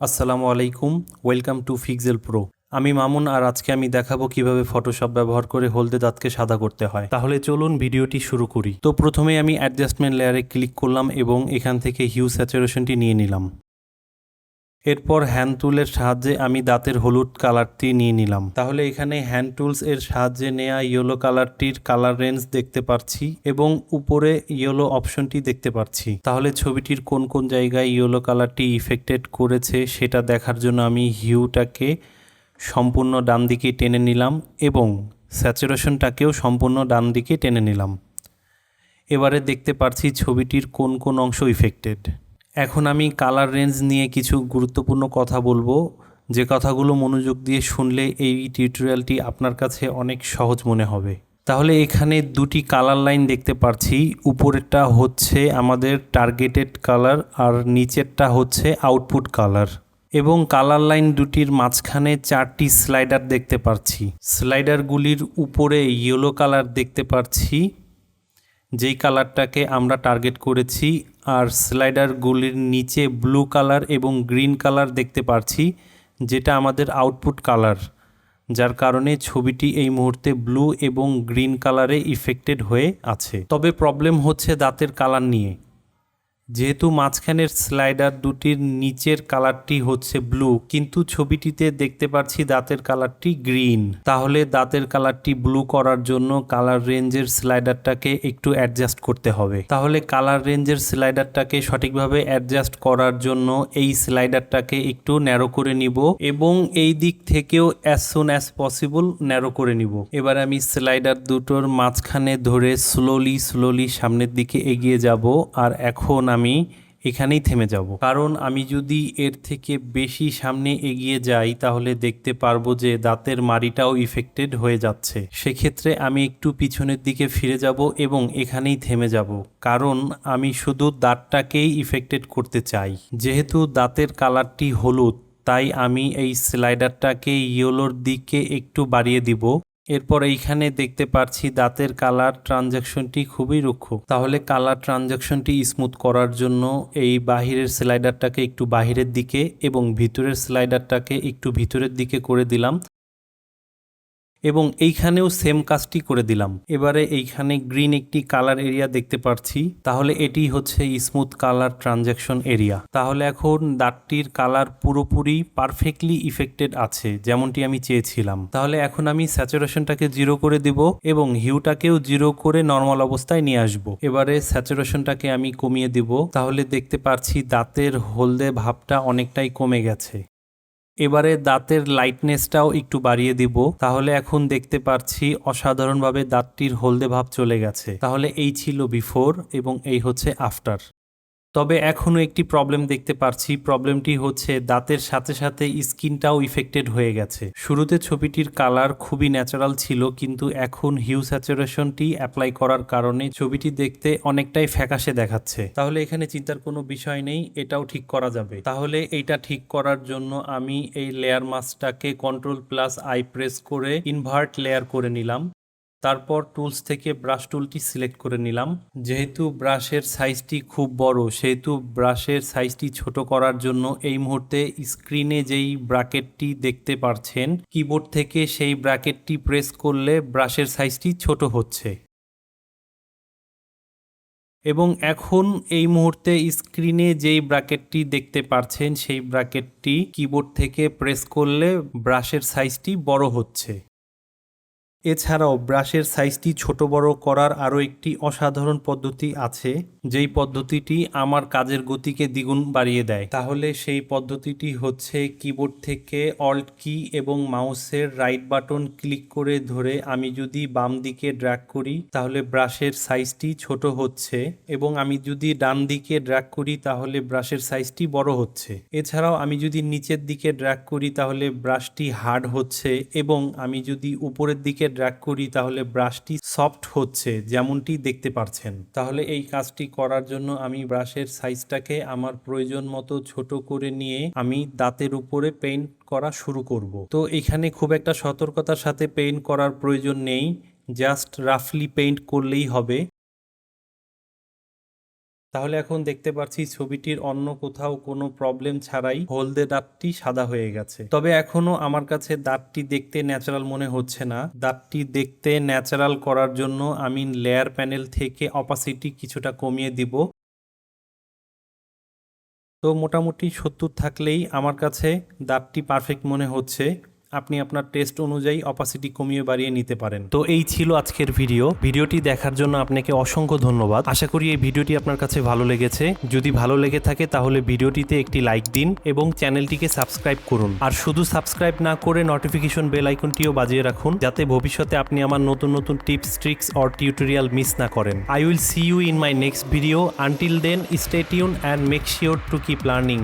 আসসালামু আলাইকুম, welcome to Phixelpro। আমি মামুন আর আজকে আমি দেখাবো কিভাবে ফটোশপ ব্যবহার করে হলদে দাঁতকে সাদা করতে হয়। তাহলে চলুন ভিডিওটি শুরু করি। তো প্রথমে আমি অ্যাডজাস্টমেন্ট লেয়ারে ক্লিক করলাম এবং এখান থেকে হিউ স্যাচুরেশনটি নিয়ে নিলাম। এরপর হ্যান্ড টুলের সাহায্যে আমি দাঁতের হলুদ কালারটি নিয়ে নিলাম। তাহলে এখানে হ্যান্ড টুলস এর সাহায্যে নেওয়া ইয়েলো কালারটির কালার রেঞ্জ দেখতে পাচ্ছি এবং উপরে ইয়েলো অপশনটি দেখতে পাচ্ছি। তাহলে ছবিটির কোন কোন জায়গায় ইয়েলো কালারটি ইফেক্টেড করেছে সেটা দেখার জন্য আমি হিউটাকে সম্পূর্ণ ডান দিকে টেনে নিলাম এবং স্যাচুরেশনটাকেও সম্পূর্ণ ডান দিকে টেনে নিলাম। এবারে দেখতে পাচ্ছি ছবিটির কোন কোন অংশ ইফেক্টেড। এখন আমি কালার রেঞ্জ নিয়ে কিছু গুরুত্বপূর্ণ কথা বলবো, যে কথাগুলো মনোযোগ দিয়ে শুনলে এই টিউটোরিয়ালটি আপনার কাছে অনেক সহজ মনে হবে। তাহলে এখানে দুটি কালার লাইন দেখতে পাচ্ছি, উপরেরটা হচ্ছে আমাদের টার্গেটেড কালার আর নিচেরটা হচ্ছে আউটপুট কালার। এবং কালার লাইন দুটির মাঝখানে চারটি স্লাইডার দেখতে পাচ্ছি। স্লাইডারগুলির উপরে ইয়েলো কালার দেখতে পাচ্ছি, যেই কালারটাকে আমরা টার্গেট করেছি, আর স্লাইডারগুলির নিচে ব্লু কালার এবং গ্রিন কালার দেখতে পাচ্ছি, যেটা আমাদের আউটপুট কালার, যার কারণে ছবিটি এই মুহূর্তে ব্লু এবং গ্রিন কালারে ইফেক্টেড হয়ে আছে। তবে প্রবলেম হচ্ছে দাঁতের কালার নিয়ে, যেহেতু মাঝখানের স্লাইডার দুটির নিচের কালারটি হচ্ছে ব্লু, কিন্তু ছবিটিতে দেখতে পাচ্ছি দাঁতের কালারটি গ্রিন। তাহলে দাঁতের কালারটি ব্লু করার জন্য কালার রেঞ্জের স্লাইডারটাকে একটু অ্যাডজাস্ট করতে হবে। তাহলে কালার রেঞ্জের স্লাইডারটাকে সঠিকভাবে অ্যাডজাস্ট করার জন্য এই স্লাইডারটাকে একটু ন্যারো করে নিব এবং এই দিক থেকেও as soon as possible narrow করে নিব। এবার আমি স্লাইডার দুটোর মাঝখানে ধরে স্লোলি সামনের দিকে এগিয়ে যাব, আর এখন আমি এখানেই থেমে যাব, কারণ আমি যদি এর থেকে বেশি সামনে এগিয়ে যাই তাহলে দেখতে পারবো যে দাঁতের মাড়িটাও ইফেক্টেড হয়ে যাচ্ছে। সেক্ষেত্রে আমি একটু পিছনের দিকে ফিরে যাব এবং এখানেই থেমে যাব, কারণ আমি শুধু দাঁতটাকেই ইফেক্টেড করতে চাই। যেহেতু দাঁতের কালারটি হলুদ, তাই আমি এই স্লাইডারটাকে ইয়েলোর দিকে একটু বাড়িয়ে দিব। এরপর এইখানে দেখতে পাচ্ছি দাঁতের কালার ট্রানজ্যাকশনটি খুবই রুক্ষ। তাহলে কালার ট্রানজ্যাকশনটি স্মুথ করার জন্য এই বাহিরের স্লাইডারটাকে একটু বাহিরের দিকে এবং ভিতরের স্লাইডারটাকে একটু ভিতরের দিকে করে দিলাম এবং এইখানেও সেম কাজটি করে দিলাম। এবারে এইখানে গ্রিন একটি কালার এরিয়া দেখতে পাচ্ছি, তাহলে এটি হচ্ছে স্মুথ কালার ট্রানজ্যাকশন এরিয়া। তাহলে এখন দাঁতটির কালার পুরোপুরি পারফেক্টলি ইফেক্টেড আছে, যেমনটি আমি চেয়েছিলাম। তাহলে এখন আমি স্যাচুরেশনটাকে 0 করে দিব এবং হিউটাকেও 0 করে নর্মাল অবস্থায় নিয়ে আসব। এবারে স্যাচুরেশনটাকে আমি কমিয়ে দিব, তাহলে দেখতে পাচ্ছি দাঁতের হলদে ভাবটা অনেকটাই কমে গেছে। এবারে দাঁতের লাইটনেসটাও একটু বাড়িয়ে দিব, তাহলে এখন দেখতে পাচ্ছি অসাধারণভাবে দাঁতটির হলদে ভাব চলে গেছে। তাহলে এই ছিল বিফোর এবং এই হচ্ছে আফটার। তবে এখনও একটি প্রবলেম দেখতে পাচ্ছি, প্রবলেমটি হচ্ছে দাঁতের সাথে সাথে স্কিনটাও ইফেক্টেড হয়ে গেছে। শুরুতে ছবিটির কালার খুবই ন্যাচারাল ছিল, কিন্তু এখন হিউ স্যাচুরেশনটি অ্যাপ্লাই করার কারণে ছবিটি দেখতে অনেকটাই ফ্যাকাশে দেখাচ্ছে। তাহলে এখানে চিন্তার কোনো বিষয় নেই, এটাও ঠিক করা যাবে। তাহলে এইটা ঠিক করার জন্য আমি এই লেয়ার মাস্কটাকে Ctrl+I প্রেস করে ইনভার্ট লেয়ার করে নিলাম। তারপর টুলস থেকে ব্রাশ টুলটি সিলেক্ট করে নিলাম। যেহেতু ব্রাশের সাইজটি খুব বড়, সেহেতু ব্রাশের সাইজটি ছোট করার জন্য এই মুহূর্তে স্ক্রিনে যেই ব্র্যাকেটটি দেখতে পাচ্ছেন, কিবোর্ড থেকে সেই ব্র্যাকেটটি প্রেস করলে ব্রাশের সাইজটি ছোট হচ্ছে। এবং এখন এই মুহূর্তে স্ক্রিনে যেই ব্র্যাকেটটি দেখতে পাচ্ছেন, সেই ব্র্যাকেটটি কিবোর্ড থেকে প্রেস করলে ব্রাশের সাইজটি বড় হচ্ছে। এছাড়াও ব্রাশের সাইজটি ছোট বড় করার আরও একটি অসাধারণ পদ্ধতি আছে, যেই পদ্ধতিটি আমার কাজের গতিকে দ্বিগুণ বাড়িয়ে দেয়। তাহলে সেই পদ্ধতিটি হচ্ছে কিবোর্ড থেকে অল্ট কি এবং মাউসের রাইট বাটন ক্লিক করে ধরে আমি যদি বাম দিকে ড্র্যাগ করি তাহলে ব্রাশের সাইজটি ছোট হচ্ছে, এবং আমি যদি ডান দিকে ড্র্যাগ করি তাহলে ব্রাশের সাইজটি বড় হচ্ছে। এছাড়াও আমি যদি নিচের দিকে ড্র্যাগ করি তাহলে ব্রাশটি হার্ড হচ্ছে, এবং আমি যদি উপরের দিকে ড্র্যাগ করি তাহলে ব্রাশটি সফট হচ্ছে, যেমনটি দেখতে পাচ্ছেন। তাহলে এই কাজটি করার জন্য আমি ব্রাশের সাইজটাকে আমার প্রয়োজন মতো ছোট করে নিয়ে আমি দাঁতের উপরে পেইন্ট করা শুরু করব। তো এখানে খুব একটা সতর্কতার সাথে পেইন্ট করার প্রয়োজন নেই, জাস্ট রাফলি পেইন্ট করলেই হবে। তাহলে এখন দেখতে পাচ্ছি ছবিটির অন্য কোথাও কোনো প্রবলেম ছাড়াই হলদে দাঁতটি সাদা হয়ে গেছে। তবে এখনো আমার কাছে দাঁতটি দেখতে ন্যাচারাল মনে হচ্ছে না। দাঁতটি দেখতে ন্যাচারাল করার জন্য আমি লেয়ার প্যানেল থেকে অপাসিটি কিছুটা কমিয়ে দিব। তো মোটামুটি 70 থাকলেই আমার কাছে দাঁতটি পারফেক্ট মনে হচ্ছে। আপনি আপনার টেস্ট অনুযায়ী অপাসিটি কমিয়ে বাড়িয়ে নিতে পারেন। তো এই ছিল আজকের ভিডিওটি দেখার জন্য আপনাকে অসংখ্য ধন্যবাদ। আশা করি এই ভিডিওটি আপনার কাছে ভালো লেগেছে। যদি ভালো লেগে থাকে তাহলে ভিডিওটিতে একটি লাইক দিন এবং চ্যানেলটিকে সাবস্ক্রাইব করুন। আর শুধু সাবস্ক্রাইব না করে নোটিফিকেশন বেল আইকনটিও বাজিয়ে রাখুন, যাতে ভবিষ্যতে আপনি আমার নতুন নতুন tips, tricks or tutorial miss না করেন। I will see you in my next video. Until then, stay tuned and make sure to keep learning.